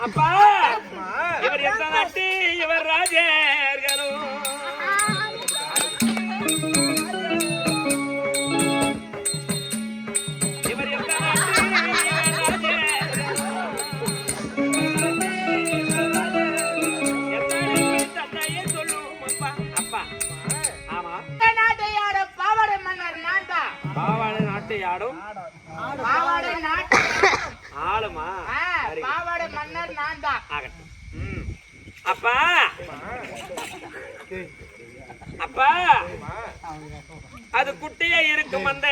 அப்பா இவர் எந்த நாட்டு இவர் ராஜர்களும் ஆளுமா பாவாடை மன்னர் நான் தான். அப்பா அப்பா அது குட்டியா இருக்கும் அந்த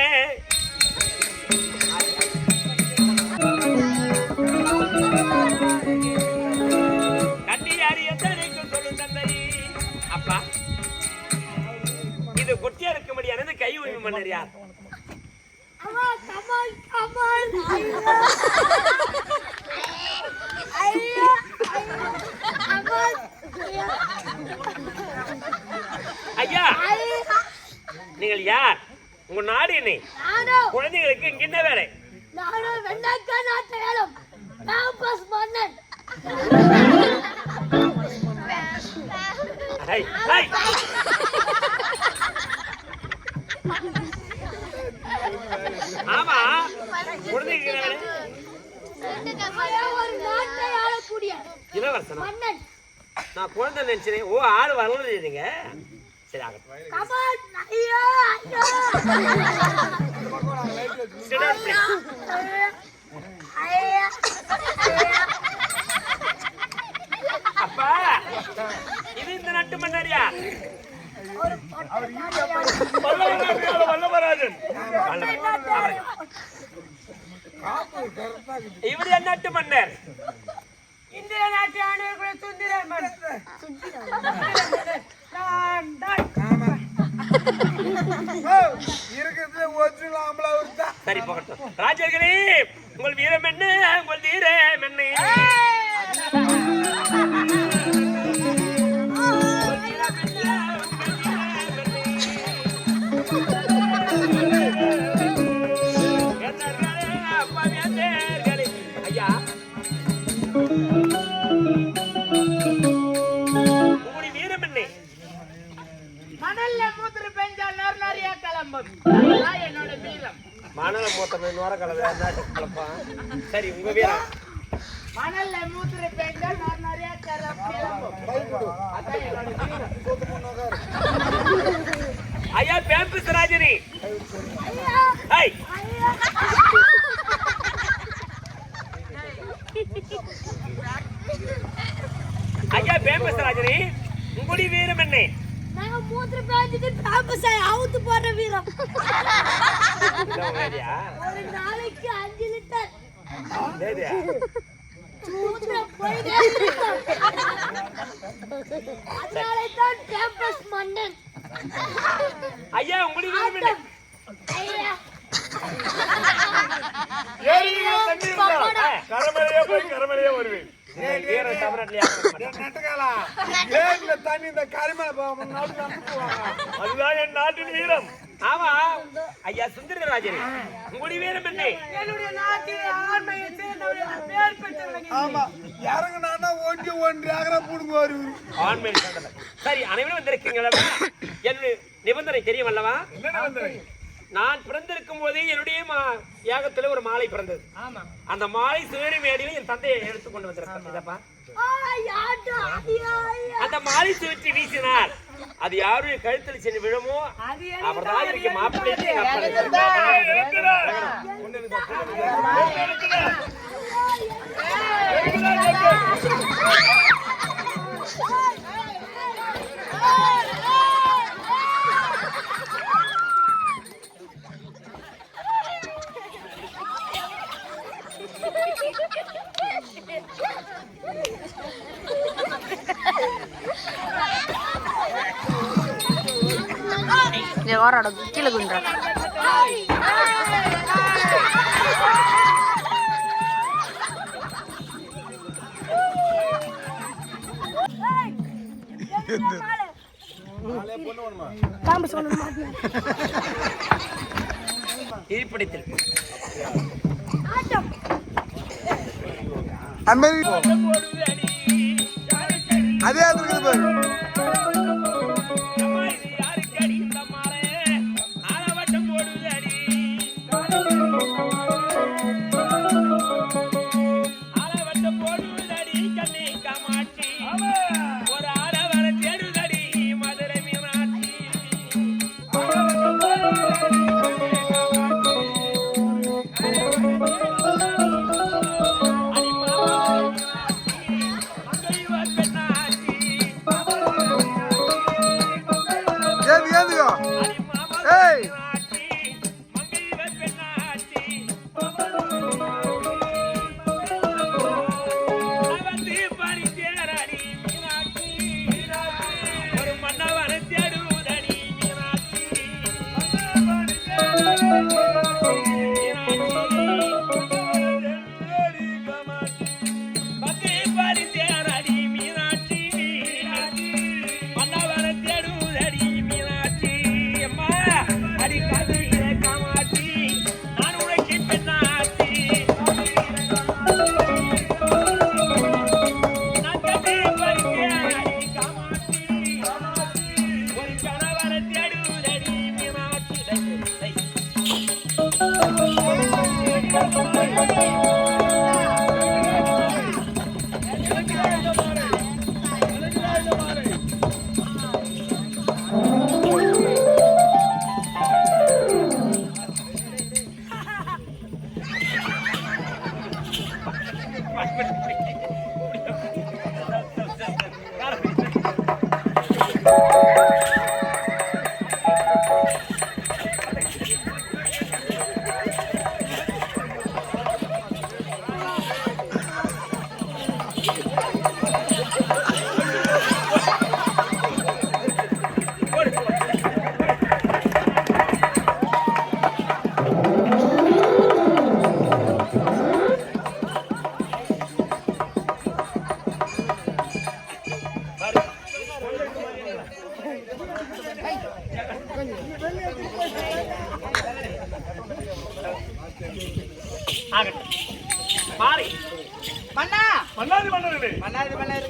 கண்ணியாரி எத்தனைக்கும் சொல்லு தந்தை. அப்பா இது குட்டியா இருக்க முடியாது கை உரிமை மன்னர் யார்? ஐயா நீங்கள் யார்? உங்க நாடு என்ன? குழந்தைகளுக்கு இங்க என்ன வேலை? ஆமா குழந்தைங்க இளவரசனா? நான் குழந்தை நினைச்சேன். ஓ ஆள் வளர்ந்துங்க. சரி அப்பா இது இந்த நட்டு மன்னரியா? வல்லவராஜன் இவர் என்ன நாட்டு மன்னர்? இந்திய நாட்டு ஆணையர்களை சுந்தரர் மன்னர். சரி போகட்டும். ராஜர்களே உங்கள் வீரம் என்ன? உங்கள் வீரம் என்ன? மணல மூத்த நோர கலப்பா. சரி உங்க வீரம் மணல்ல மூத்திர பெண்கள் நிறைய ஐயா பேம்பஸ் ராஜனி. ஐயா பேம்பஸ் ராஜனி உங்களுடைய வீரம் என்ன? மூத்திர பேஞ்சது பேம்பஸை அவுத்து போடுற வீரம். ஒரு நாளைக்கு 5 லிட்டர் மன்னன். ஐயா உங்களுக்கு கரமலையா வருவேன். அதுதான் என் நாட்டின் வீரம். ஆமா ஐயா சுந்தரராஜன் உங்களுடைய வீரம் என்ன? என்னுடைய நாட்டின் ஆண்மையை சேர்ந்தவர்கள் பேர் பெற்றவர்கள். ஆமா யாருங்க ஒன்று ஒன்றாக பூடுங்க வருவீங்க ஆண்மை. சரி அனைவரும் வந்திருக்கீங்களா? என்னுடைய நிபந்தனை தெரியும் அல்லவா? என்ன நிபந்தனை? நான் பிறந்திருக்கும் போதே என்னுடைய யாகத்துல ஒரு மாலை பிறந்தது. அந்த மாலை சிவனி மேடையில் என் தந்தையை எடுத்துக்கொண்டு வந்திருக்கேன். அந்த மாலை சுற்றி வீசினார். அது யாருடைய கழுத்தில் சென்று விழுமோ அவர்தான் எனக்கு மாப்பிள்ளை. கீழே குண்டா இருப்பிடத்தில் அமெரிக்கா அதே இருக்குது பாரு. ஏதுக்கோ ஏய் மாறி மன்னா மன்னாதி மன்னர்களே மன்னாதி மன்னர்